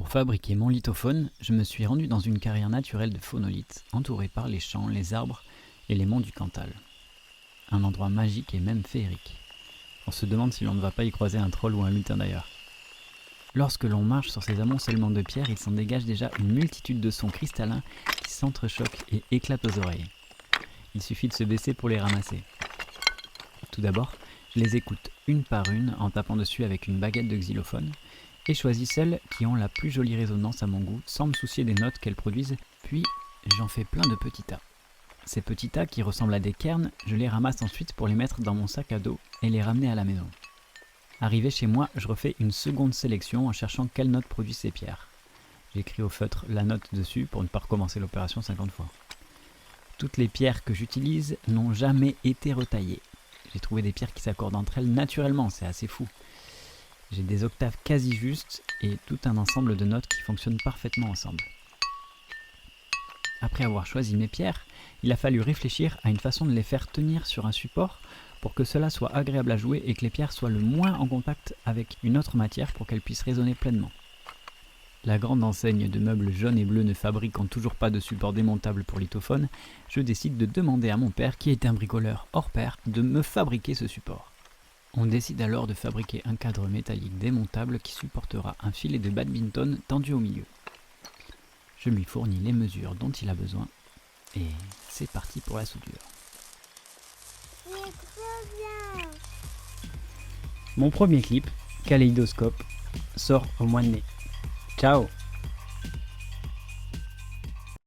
Pour fabriquer mon lithophone, je me suis rendu dans une carrière naturelle de phonolite, entourée par les champs, les arbres et les monts du Cantal. Un endroit magique et même féerique. On se demande si l'on ne va pas y croiser un troll ou un lutin d'ailleurs. Lorsque l'on marche sur ces amoncellements de pierres, il s'en dégage déjà une multitude de sons cristallins qui s'entrechoquent et éclatent aux oreilles. Il suffit de se baisser pour les ramasser. Tout d'abord, je les écoute une par une en tapant dessus avec une baguette de xylophone et choisis celles qui ont la plus jolie résonance à mon goût sans me soucier des notes qu'elles produisent, puis j'en fais plein de petits tas. Ces petits tas qui ressemblent à des cairns, je les ramasse ensuite pour les mettre dans mon sac à dos et les ramener à la maison. Arrivé chez moi, je refais une seconde sélection en cherchant quelle note produisent ces pierres. J'écris au feutre la note dessus pour ne pas recommencer l'opération 50 fois. Toutes les pierres que j'utilise n'ont jamais été retaillées. J'ai trouvé des pierres qui s'accordent entre elles naturellement, c'est assez fou. J'ai des octaves quasi justes et tout un ensemble de notes qui fonctionnent parfaitement ensemble. Après avoir choisi mes pierres, il a fallu réfléchir à une façon de les faire tenir sur un support pour que cela soit agréable à jouer et que les pierres soient le moins en contact avec une autre matière pour qu'elles puissent résonner pleinement. La grande enseigne de meubles jaunes et bleus ne fabriquant toujours pas de support démontable pour lithophone, je décide de demander à mon père, qui est un bricoleur hors pair, de me fabriquer ce support. On décide alors de fabriquer un cadre métallique démontable qui supportera un filet de badminton tendu au milieu. Je lui fournis les mesures dont il a besoin et c'est parti pour la soudure. C'est trop bien. Mon premier clip, Kaléidoscope, sort au mois de mai. Ciao!